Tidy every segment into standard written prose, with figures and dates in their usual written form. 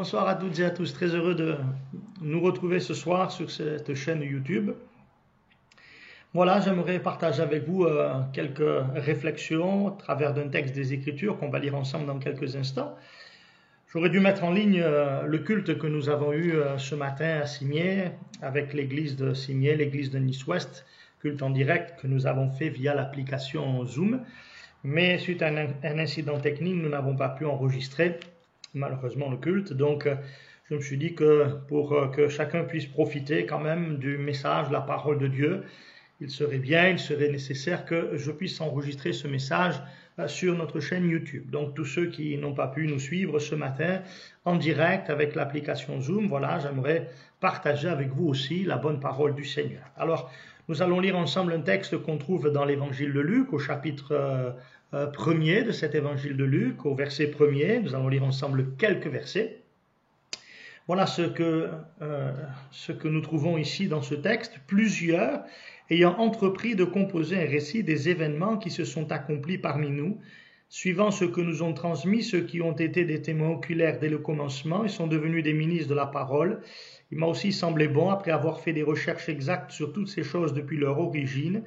Bonsoir à toutes et à tous, très heureux de nous retrouver ce soir sur cette chaîne YouTube. Voilà, j'aimerais partager avec vous quelques réflexions à travers d'un texte des Écritures qu'on va lire ensemble dans quelques instants. J'aurais dû mettre en ligne le culte que nous avons eu ce matin à Cimiez avec l'église de Cimiez, l'église de Nice-Ouest, culte en direct que nous avons fait via l'application Zoom. Mais suite à un incident technique, nous n'avons pas pu enregistrer malheureusement le culte. Donc je me suis dit que pour que chacun puisse profiter quand même du message, de la parole de Dieu, il serait nécessaire que je puisse enregistrer ce message sur notre chaîne YouTube. Donc tous ceux qui n'ont pas pu nous suivre ce matin en direct avec l'application Zoom, voilà, j'aimerais partager avec vous aussi la bonne parole du Seigneur. Alors, nous allons lire ensemble un texte qu'on trouve dans l'évangile de Luc, au chapitre 1er de cet évangile de Luc, au verset 1er. Nous allons lire ensemble quelques versets. Voilà ce que nous trouvons ici dans ce texte. Plusieurs ayant entrepris de composer un récit des événements qui se sont accomplis parmi nous, suivant ce que nous ont transmis ceux qui ont été des témoins oculaires dès le commencement et sont devenus des ministres de la parole. Il m'a aussi semblé bon, après avoir fait des recherches exactes sur toutes ces choses depuis leur origine,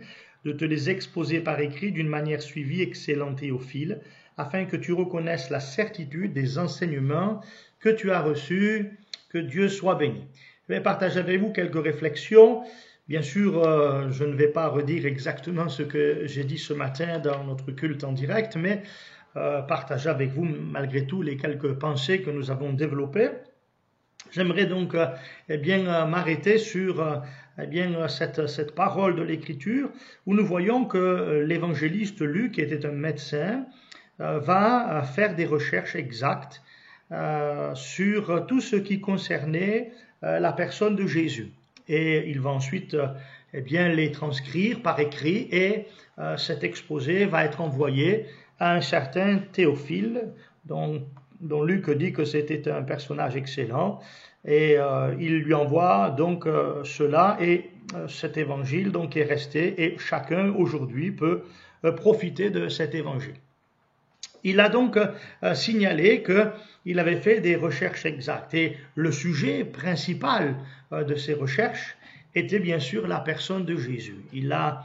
de te les exposer par écrit d'une manière suivie, excellente et au fil, afin que tu reconnaisses la certitude des enseignements que tu as reçus. Que Dieu soit béni. Je vais partager avec vous quelques réflexions. Bien sûr, je ne vais pas redire exactement ce que j'ai dit ce matin dans notre culte en direct, mais partager avec vous malgré tout les quelques pensées que nous avons développées. J'aimerais donc m'arrêter sur cette parole de l'Écriture où nous voyons que l'évangéliste Luc, qui était un médecin, va faire des recherches exactes sur tout ce qui concernait la personne de Jésus. Et il va ensuite les transcrire par écrit et cet exposé va être envoyé à un certain Théophile dont Luc dit que c'était un personnage excellent et il lui envoie donc cela et cet évangile donc est resté et chacun aujourd'hui peut profiter de cet évangile. Il a donc signalé qu'il avait fait des recherches exactes et le sujet principal de ces recherches était bien sûr la personne de Jésus. Il a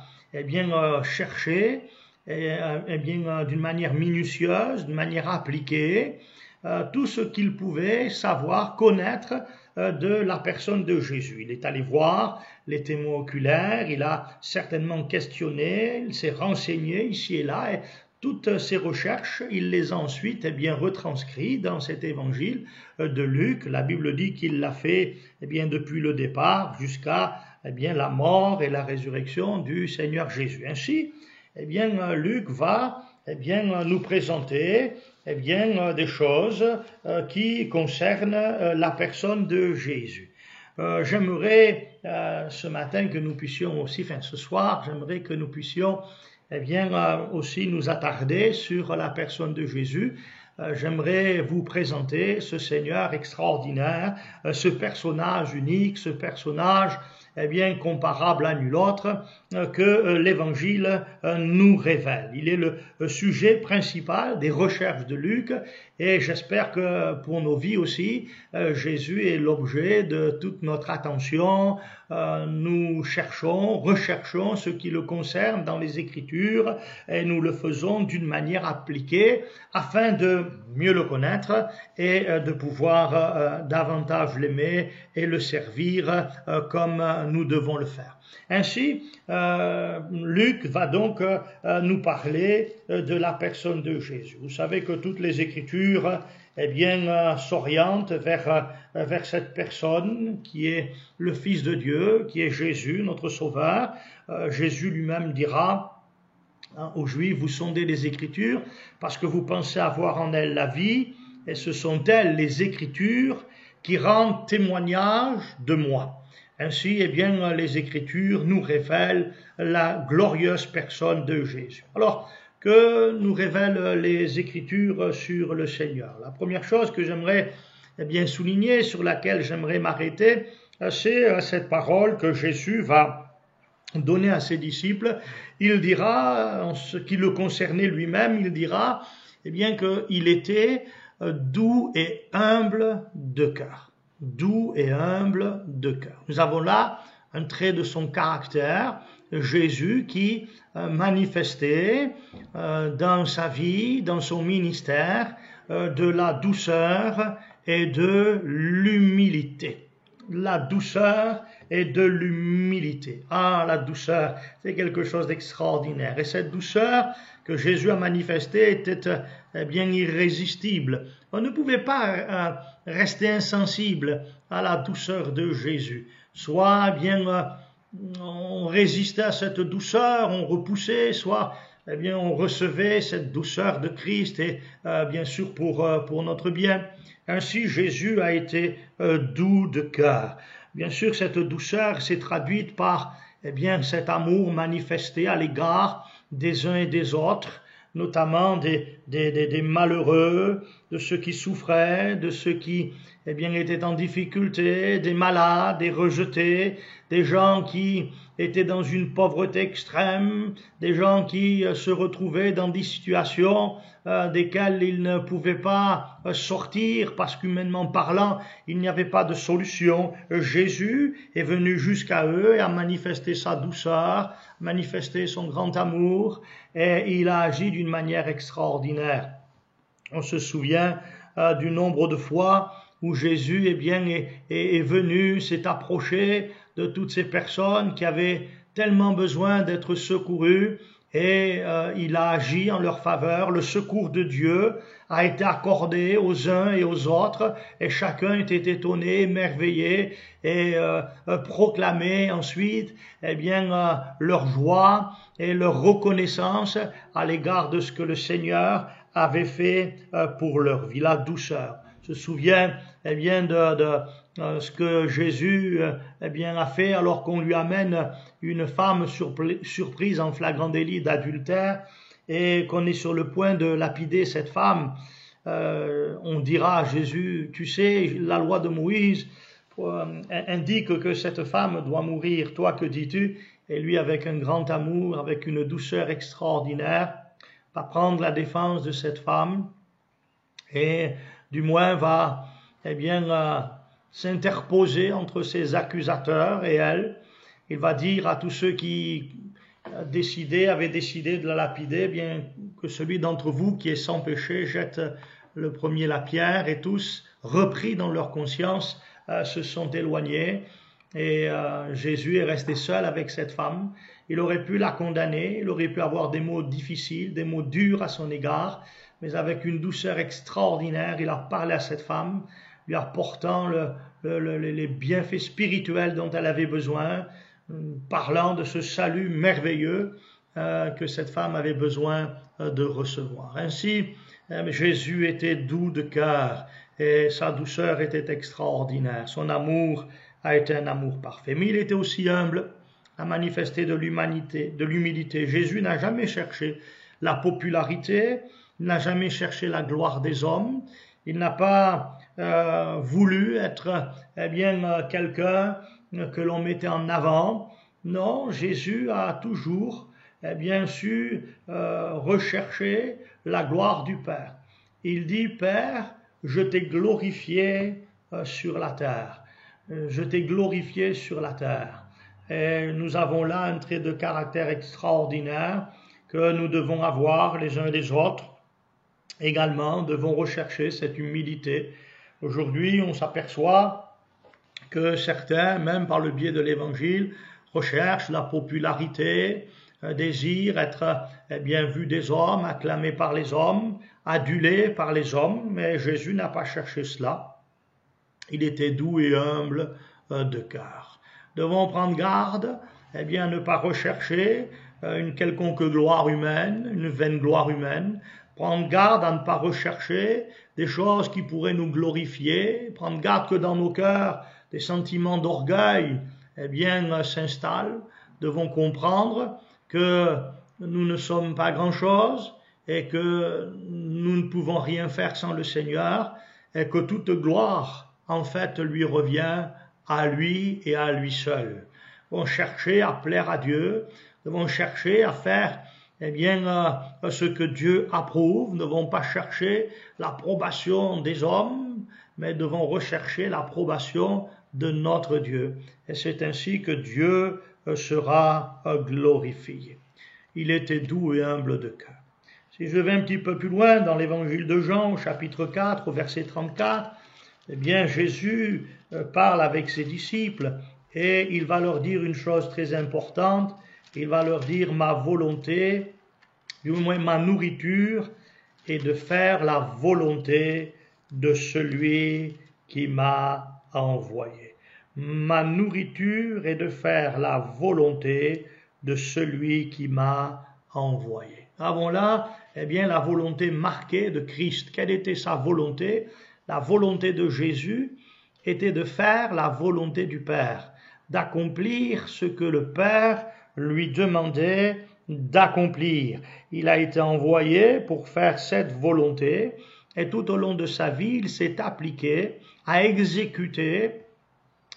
cherché d'une manière minutieuse, d'une manière appliquée, tout ce qu'il pouvait savoir, connaître de la personne de Jésus. Il est allé voir les témoins oculaires, il a certainement questionné, il s'est renseigné ici et là, et toutes ces recherches, il les a ensuite retranscrites dans cet évangile de Luc. La Bible dit qu'il l'a fait depuis le départ jusqu'à la mort et la résurrection du Seigneur Jésus. Ainsi, Luc va nous présenter des choses qui concernent la personne de Jésus. J'aimerais ce matin que nous puissions aussi, ce soir, j'aimerais que nous puissions aussi nous attarder sur la personne de Jésus. J'aimerais vous présenter ce Seigneur extraordinaire, ce personnage unique, ce personnage comparable à nul autre que l'Évangile nous révèle. Il est le sujet principal des recherches de Luc et j'espère que pour nos vies aussi, Jésus est l'objet de toute notre attention. Nous recherchons ce qui le concerne dans les Écritures et nous le faisons d'une manière appliquée afin de mieux le connaître et de pouvoir davantage l'aimer et le servir comme nous devons le faire. Ainsi, Luc va donc nous parler de la personne de Jésus. Vous savez que toutes les Écritures s'orientent vers cette personne qui est le Fils de Dieu, qui est Jésus, notre Sauveur. Jésus lui-même dira aux Juifs, vous sondez les Écritures parce que vous pensez avoir en elles la vie, et ce sont elles, les Écritures, qui rendent témoignage de moi. Ainsi, les Écritures nous révèlent la glorieuse personne de Jésus. Alors, que nous révèlent les Écritures sur le Seigneur? La première chose que j'aimerais souligner, sur laquelle j'aimerais m'arrêter, c'est cette parole que Jésus va donner à ses disciples. Il dira, en ce qui le concernait lui-même, il dira qu'il était doux et humble de cœur. Doux et humble de cœur. Nous avons là un trait de son caractère, Jésus qui manifestait dans sa vie, dans son ministère, de la douceur et de l'humilité. La douceur et de l'humilité. Ah, la douceur, c'est quelque chose d'extraordinaire. Et cette douceur que Jésus a manifestée était bien irrésistible. On ne pouvait pas rester insensible à la douceur de Jésus. Soit bien on résistait à cette douceur, on repoussait, soit bien on recevait cette douceur de Christ et bien sûr pour notre bien. Ainsi Jésus a été doux de cœur. Bien sûr cette douceur s'est traduite par bien cet amour manifesté à l'égard des uns et des autres, notamment des malheureux, de ceux qui souffraient, de ceux qui bien, étaient en difficulté, des malades, des rejetés, des gens qui étaient dans une pauvreté extrême, des gens qui se retrouvaient dans des situations desquelles ils ne pouvaient pas sortir parce qu'humainement parlant, il n'y avait pas de solution. Jésus est venu jusqu'à eux et a manifesté sa douceur, manifesté son grand amour et il a agi d'une manière extraordinaire. On se souvient du nombre de fois où Jésus est venu, s'est approché de toutes ces personnes qui avaient tellement besoin d'être secourues et il a agi en leur faveur. Le secours de Dieu a été accordé aux uns et aux autres et chacun était étonné, émerveillé et proclamé ensuite leur joie et leur reconnaissance à l'égard de ce que le Seigneur avait fait pour leur vie, la douceur. Je me souviens de ce que Jésus a fait alors qu'on lui amène une femme surprise en flagrant délit d'adultère et qu'on est sur le point de lapider cette femme. On dira à Jésus, tu sais, la loi de Moïse indique que cette femme doit mourir. Toi, que dis-tu? Et lui, avec un grand amour, avec une douceur extraordinaire, va prendre la défense de cette femme et du moins va s'interposer entre ses accusateurs et elle. Il va dire à tous ceux qui avaient décidé de la lapider, bien que celui d'entre vous qui est sans péché jette le premier la pierre, et tous, repris dans leur conscience, se sont éloignés. Et Jésus est resté seul avec cette femme. Il aurait pu la condamner, il aurait pu avoir des mots difficiles, des mots durs à son égard, mais avec une douceur extraordinaire, il a parlé à cette femme, lui apportant les bienfaits spirituels dont elle avait besoin, parlant de ce salut merveilleux que cette femme avait besoin de recevoir. Ainsi, Jésus était doux de cœur et sa douceur était extraordinaire. Son amour a été un amour parfait. Mais il était aussi humble, à manifester de l'humilité. Jésus n'a jamais cherché la popularité, il n'a jamais cherché la gloire des hommes, il n'a pas voulu être quelqu'un que l'on mettait en avant. Non, Jésus a toujours su rechercher la gloire du Père. Il dit, Père, je t'ai glorifié sur la terre. Je t'ai glorifié sur la terre. Et nous avons là un trait de caractère extraordinaire que nous devons avoir les uns et les autres. Également, devons rechercher cette humilité. Aujourd'hui, on s'aperçoit que certains, même par le biais de l'Évangile, recherchent la popularité, désirent être vus des hommes, acclamés par les hommes, adulés par les hommes, mais Jésus n'a pas cherché cela. Il était doux et humble de cœur. Devons prendre garde, à ne pas rechercher une quelconque gloire humaine, une vaine gloire humaine, prendre garde à ne pas rechercher des choses qui pourraient nous glorifier, prendre garde que dans nos cœurs des sentiments d'orgueil s'installent. Devons comprendre que nous ne sommes pas grand-chose et que nous ne pouvons rien faire sans le Seigneur et que toute gloire en fait lui revient à lui et à lui seul. Nous devons chercher à plaire à Dieu, nous devons chercher à faire eh bien, ce que Dieu approuve. Nous ne devons pas chercher l'approbation des hommes, mais devons rechercher l'approbation de notre Dieu. Et c'est ainsi que Dieu sera glorifié. Il était doux et humble de cœur. Si je vais un petit peu plus loin dans l'évangile de Jean, chapitre 4, verset 34, eh bien, Jésus parle avec ses disciples et il va leur dire une chose très importante. Il va leur dire: ma volonté, du moins ma nourriture, est de faire la volonté de celui qui m'a envoyé. Ma nourriture est de faire la volonté de celui qui m'a envoyé. Avons là, eh bien, la volonté marquée de Christ. Quelle était sa volonté? La volonté de Jésus était de faire la volonté du Père, d'accomplir ce que le Père lui demandait d'accomplir. Il a été envoyé pour faire cette volonté et tout au long de sa vie, il s'est appliqué à exécuter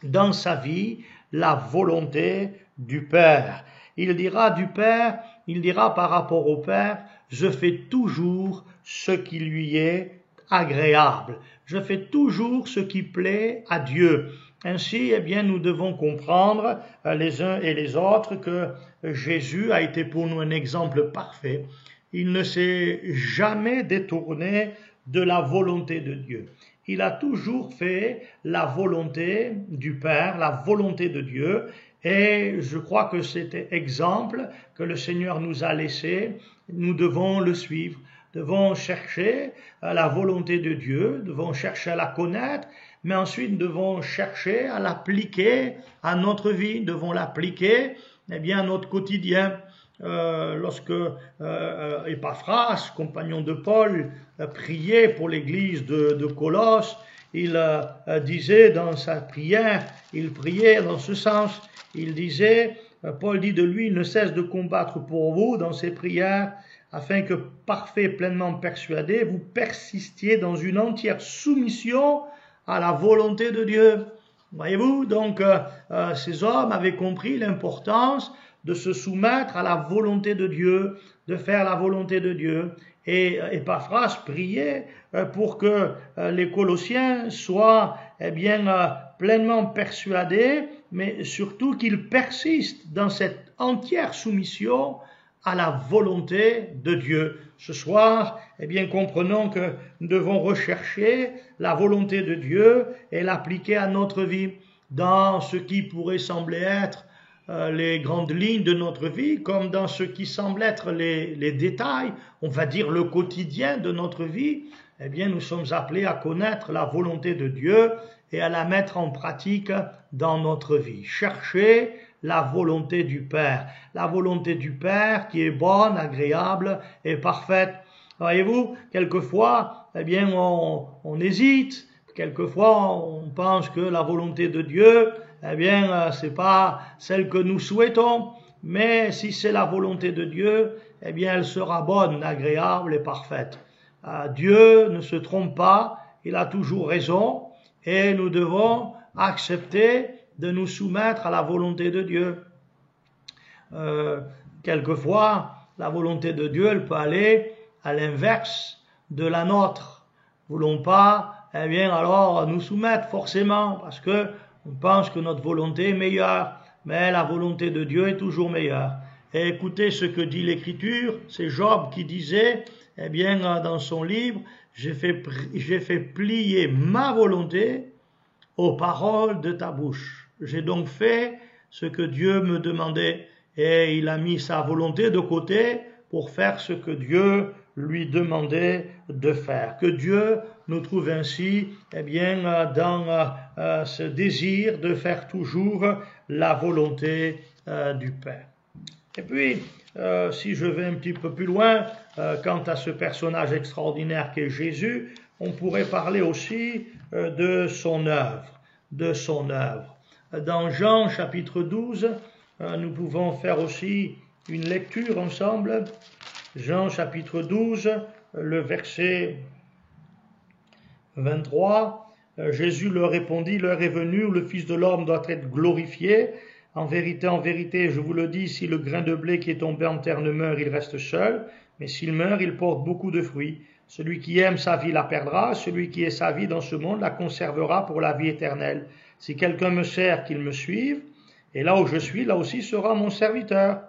dans sa vie la volonté du Père. Il dira du Père, il dira par rapport au Père: je fais toujours ce qui lui est agréable. Je fais toujours ce qui plaît à Dieu. Ainsi, eh bien, nous devons comprendre les uns et les autres que Jésus a été pour nous un exemple parfait. Il ne s'est jamais détourné de la volonté de Dieu. Il a toujours fait la volonté du Père, la volonté de Dieu, et je crois que cet exemple que le Seigneur nous a laissé, nous devons le suivre. Devons chercher la volonté de Dieu, devons chercher à la connaître, mais ensuite nous devons chercher à l'appliquer à notre vie, devons l'appliquer eh bien, à notre quotidien. Lorsque Epaphras, compagnon de Paul, priait pour l'église de Colosse, il disait dans sa prière, il priait dans ce sens, il disait, Paul dit de lui: il ne cesse de combattre pour vous dans ses prières, afin que, parfait, pleinement persuadé, vous persistiez dans une entière soumission à la volonté de Dieu. Voyez-vous, donc ces hommes avaient compris l'importance de se soumettre à la volonté de Dieu, de faire la volonté de Dieu. Et Epaphras priait pour que les Colossiens soient pleinement persuadés, mais surtout qu'ils persistent dans cette entière soumission à la volonté de Dieu. Ce soir, comprenons que nous devons rechercher la volonté de Dieu et l'appliquer à notre vie dans ce qui pourrait sembler être les grandes lignes de notre vie, comme dans ce qui semble être les détails, on va dire le quotidien de notre vie. Nous sommes appelés à connaître la volonté de Dieu et à la mettre en pratique dans notre vie. Chercher la volonté du Père. La volonté du Père qui est bonne, agréable et parfaite. Voyez-vous, quelquefois, on hésite. Quelquefois, on pense que la volonté de Dieu, c'est pas celle que nous souhaitons. Mais si c'est la volonté de Dieu, elle sera bonne, agréable et parfaite. Dieu ne se trompe pas, il a toujours raison et nous devons accepter de nous soumettre à la volonté de Dieu. Quelquefois, la volonté de Dieu, elle peut aller à l'inverse de la nôtre. Nous ne voulons pas, alors nous soumettre forcément parce que on pense que notre volonté est meilleure, mais la volonté de Dieu est toujours meilleure. Et écoutez ce que dit l'Écriture, c'est Job qui disait, dans son livre, j'ai fait plier ma volonté aux paroles de ta bouche. J'ai donc fait ce que Dieu me demandait et il a mis sa volonté de côté pour faire ce que Dieu lui demandait de faire. Que Dieu nous trouve ainsi dans ce désir de faire toujours la volonté du Père. Et puis, si je vais un petit peu plus loin, quant à ce personnage extraordinaire qu'est Jésus, on pourrait parler aussi de son œuvre. Dans Jean chapitre 12, nous pouvons faire aussi une lecture ensemble. Jean chapitre 12, le verset 23. Jésus leur répondit: l'heure est venue où le Fils de l'homme doit être glorifié. en vérité, je vous le dis, si le grain de blé qui est tombé en terre ne meurt, il reste seul, mais s'il meurt, il porte beaucoup de fruits. Celui qui aime sa vie la perdra, celui qui est sa vie dans ce monde la conservera pour la vie éternelle. Si quelqu'un me sert, qu'il me suive, et là où je suis, là aussi sera mon serviteur.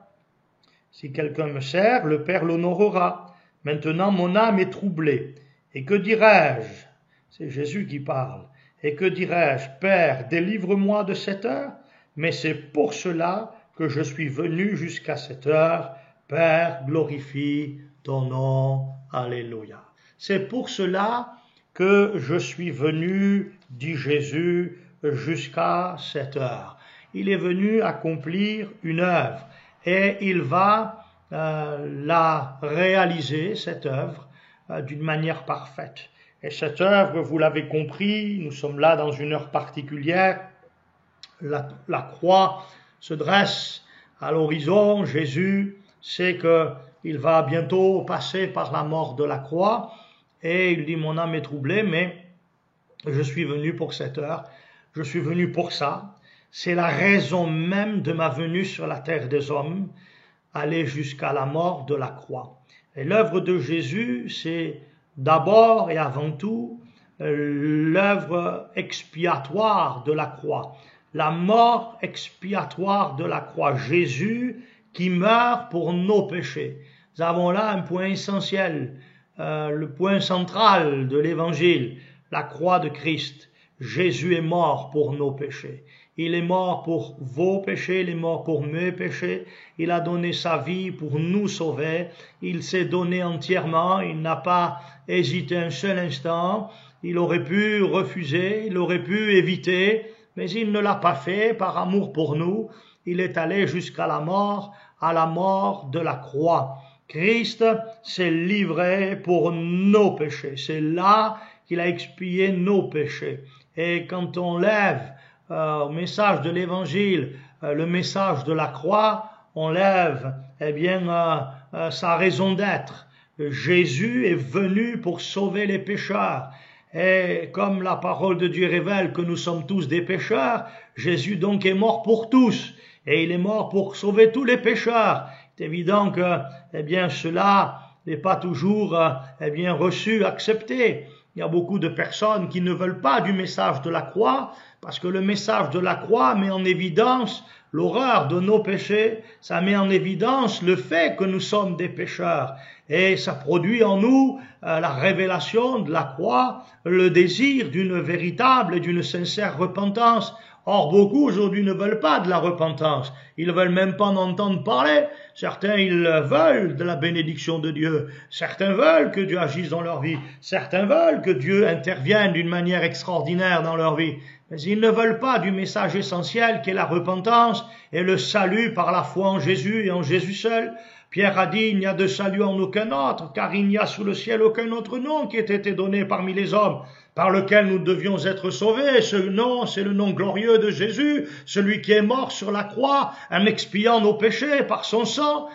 Si quelqu'un me sert, le Père l'honorera. Maintenant, mon âme est troublée. Et que dirais-je? C'est Jésus qui parle. Et que dirais-je? Père, délivre-moi de cette heure. Mais c'est pour cela que je suis venu jusqu'à cette heure. Père, glorifie ton nom. Alléluia. C'est pour cela que je suis venu, dit Jésus, jusqu'à cette heure. Il est venu accomplir une œuvre et il va la réaliser, cette œuvre, d'une manière parfaite. Et cette œuvre, vous l'avez compris, nous sommes là dans une heure particulière. La croix se dresse à l'horizon. Jésus sait qu'il va bientôt passer par la mort de la croix. Et il dit, mon âme est troublée, mais je suis venu pour cette heure. Je suis venu pour ça. C'est la raison même de ma venue sur la terre des hommes, aller jusqu'à la mort de la croix. Et l'œuvre de Jésus, c'est d'abord et avant tout l'œuvre expiatoire de la croix. La mort expiatoire de la croix. Jésus qui meurt pour nos péchés. Nous avons là un point essentiel, le point central de l'évangile, la croix de Christ. Jésus est mort pour nos péchés. Il est mort pour vos péchés, il est mort pour mes péchés. Il a donné sa vie pour nous sauver. Il s'est donné entièrement, il n'a pas hésité un seul instant. Il aurait pu refuser, il aurait pu éviter, mais il ne l'a pas fait par amour pour nous. Il est allé jusqu'à la mort de la croix. Christ s'est livré pour nos péchés. C'est là qu'il a expié nos péchés. Et quand on lève au message de l'évangile, le message de la croix, on lève sa raison d'être. Jésus est venu pour sauver les pécheurs. Et comme la parole de Dieu révèle que nous sommes tous des pécheurs, Jésus donc est mort pour tous. Et il est mort pour sauver tous les pécheurs. C'est évident que cela n'est pas toujours reçu, accepté. Il y a beaucoup de personnes qui ne veulent pas du message de la croix, parce que le message de la croix met en évidence l'horreur de nos péchés, ça met en évidence le fait que nous sommes des pécheurs, et ça produit en nous la révélation de la croix, le désir d'une véritable et d'une sincère repentance. Or, beaucoup aujourd'hui ne veulent pas de la repentance. Ils ne veulent même pas en entendre parler. Certains, ils veulent de la bénédiction de Dieu. Certains veulent que Dieu agisse dans leur vie. Certains veulent que Dieu intervienne d'une manière extraordinaire dans leur vie. Mais ils ne veulent pas du message essentiel qu'est la repentance et le salut par la foi en Jésus et en Jésus seul. Pierre a dit, il n'y a de salut en aucun autre, car il n'y a sous le ciel aucun autre nom qui ait été donné parmi les hommes, par lequel nous devions être sauvés. Ce nom, c'est le nom glorieux de Jésus, celui qui est mort sur la croix, en expiant nos péchés par son sang,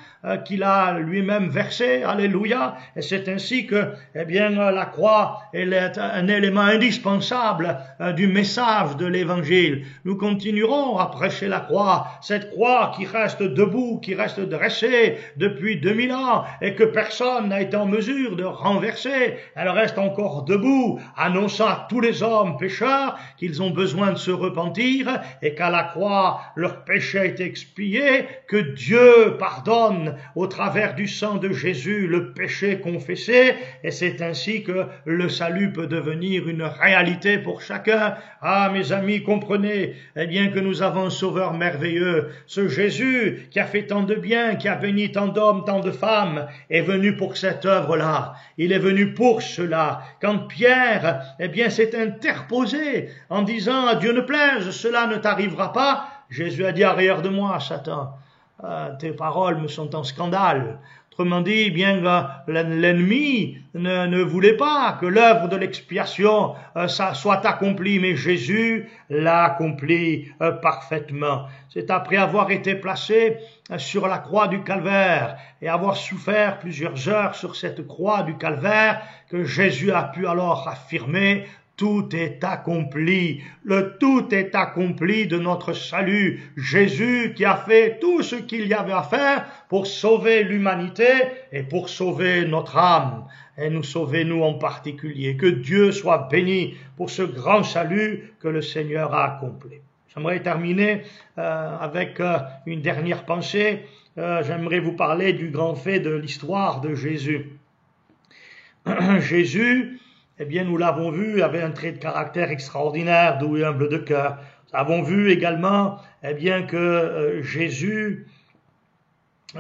qu'il a lui-même versé. Alléluia. Et c'est ainsi que, la croix, elle est un élément indispensable du message de l'évangile. Nous continuerons à prêcher la croix, cette croix qui reste debout, qui reste dressée depuis 2000 ans et que personne n'a été en mesure de renverser. Elle reste encore debout, annonçant à tous les hommes pécheurs qu'ils ont besoin de se repentir et qu'à la croix, leur péché a été expié, que Dieu pardonne au travers du sang de Jésus le péché confessé, et c'est ainsi que le salut peut devenir une réalité pour chacun. Ah, mes amis, comprenez que nous avons un sauveur merveilleux. Ce Jésus qui a fait tant de bien, qui a béni tant d'hommes, tant de femmes, est venu pour cette œuvre-là. Il est venu pour cela. Quand Pierre, s'est interposé en disant « À Dieu ne plaise, cela ne t'arrivera pas », Jésus a dit « Arrière de moi, Satan. Tes paroles me sont un scandale. » Autrement dit, l'ennemi ne voulait pas que l'œuvre de l'expiation soit accomplie, mais Jésus l'a accomplie parfaitement. C'est après avoir été placé sur la croix du Calvaire et avoir souffert plusieurs heures sur cette croix du Calvaire que Jésus a pu alors affirmer tout est accompli. Le tout est accompli de notre salut. Jésus qui a fait tout ce qu'il y avait à faire pour sauver l'humanité et pour sauver notre âme. Et nous sauver, nous en particulier. Que Dieu soit béni pour ce grand salut que le Seigneur a accompli. J'aimerais terminer avec une dernière pensée. J'aimerais vous parler du grand fait de l'histoire de Jésus. Jésus, eh bien, nous l'avons vu, avait un trait de caractère extraordinaire, doux et humble de cœur. Nous avons vu également, eh bien, que Jésus,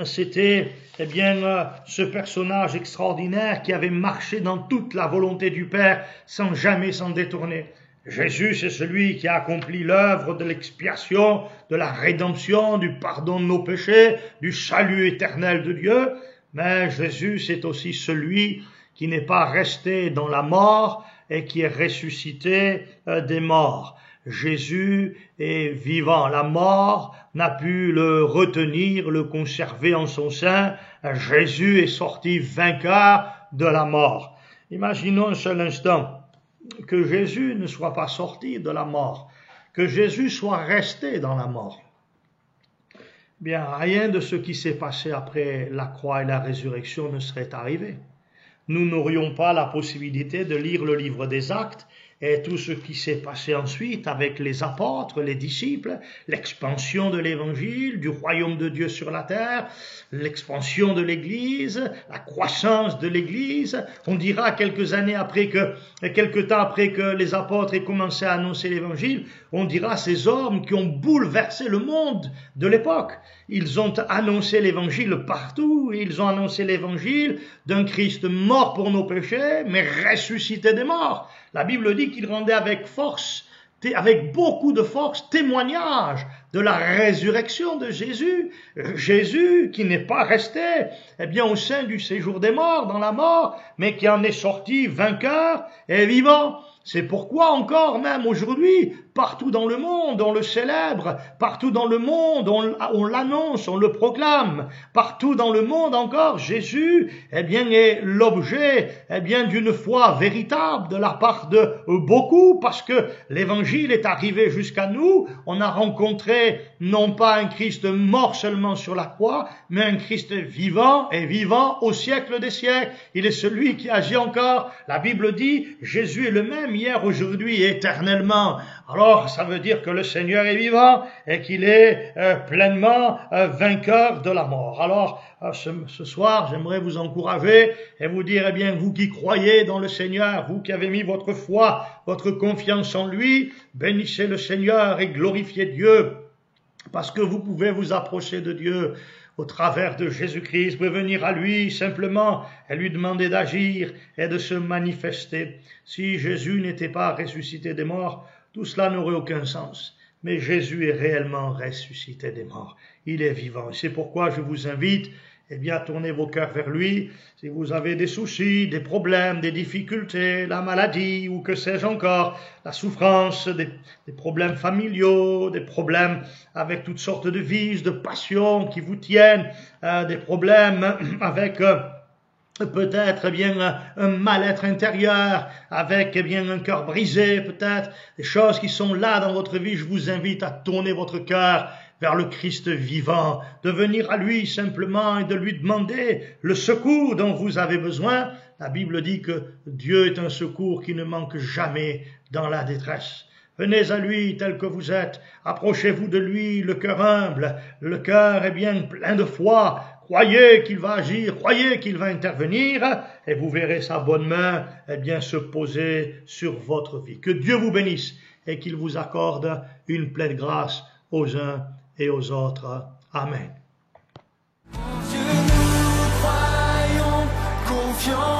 c'était, eh bien, ce personnage extraordinaire qui avait marché dans toute la volonté du Père sans jamais s'en détourner. Jésus, c'est celui qui a accompli l'œuvre de l'expiation, de la rédemption, du pardon de nos péchés, du salut éternel de Dieu. Mais Jésus, c'est aussi celui qui n'est pas resté dans la mort et qui est ressuscité des morts. Jésus est vivant. La mort n'a pu le retenir, le conserver en son sein. Jésus est sorti vainqueur de la mort. Imaginons un seul instant que Jésus ne soit pas sorti de la mort, que Jésus soit resté dans la mort. Bien, rien de ce qui s'est passé après la croix et la résurrection ne serait arrivé. Nous n'aurions pas la possibilité de lire le livre des Actes et tout ce qui s'est passé ensuite avec les apôtres, les disciples, l'expansion de l'évangile, du royaume de Dieu sur la terre, l'expansion de l'Église, la croissance de l'Église. On dira quelque temps après que les apôtres aient commencé à annoncer l'évangile, on dira ces hommes qui ont bouleversé le monde de l'époque. Ils ont annoncé l'évangile partout, ils ont annoncé l'évangile d'un Christ mort pour nos péchés, mais ressuscité des morts. La Bible dit qu'il rendait avec beaucoup de force, témoignage de la résurrection de Jésus. Jésus qui n'est pas resté, eh bien, au sein du séjour des morts, dans la mort, mais qui en est sorti vainqueur et vivant. C'est pourquoi encore même aujourd'hui, partout dans le monde, on le célèbre, partout dans le monde, on l'annonce, on le proclame. Partout dans le monde encore, Jésus, eh bien, est l'objet, eh bien, d'une foi véritable de la part de beaucoup, parce que l'évangile est arrivé jusqu'à nous. On a rencontré non pas un Christ mort seulement sur la croix, mais un Christ vivant et vivant au siècle des siècles. Il est celui qui agit encore. La Bible dit, Jésus est le même hier, aujourd'hui et éternellement. Alors, ça veut dire que le Seigneur est vivant et qu'il est pleinement vainqueur de la mort. Alors, ce soir, j'aimerais vous encourager et vous dire, eh bien, vous qui croyez dans le Seigneur, vous qui avez mis votre foi, votre confiance en lui, bénissez le Seigneur et glorifiez Dieu, parce que vous pouvez vous approcher de Dieu au travers de Jésus-Christ. Vous pouvez venir à lui simplement et lui demander d'agir et de se manifester. Si Jésus n'était pas ressuscité des morts, tout cela n'aurait aucun sens. Mais Jésus est réellement ressuscité des morts. Il est vivant. C'est pourquoi je vous invite, eh bien, à tourner vos cœurs vers lui. Si vous avez des soucis, des problèmes, des difficultés, la maladie ou que sais-je encore, la souffrance, des problèmes familiaux, des problèmes avec toutes sortes de vices, de passions qui vous tiennent, des problèmes avec peut-être eh bien un mal-être intérieur, avec eh bien un cœur brisé, peut-être des choses qui sont là dans votre vie. Je vous invite à tourner votre cœur vers le Christ vivant, de venir à lui simplement et de lui demander le secours dont vous avez besoin. La Bible dit que Dieu est un secours qui ne manque jamais dans la détresse. Venez à lui tel que vous êtes, approchez-vous de lui, le cœur humble, le cœur est bien plein de foi. Croyez qu'il va agir, croyez qu'il va intervenir, et vous verrez sa bonne main eh bien, se poser sur votre vie. Que Dieu vous bénisse et qu'il vous accorde une pleine grâce aux uns et aux autres. Amen. Dieu, nous croyons, confiants.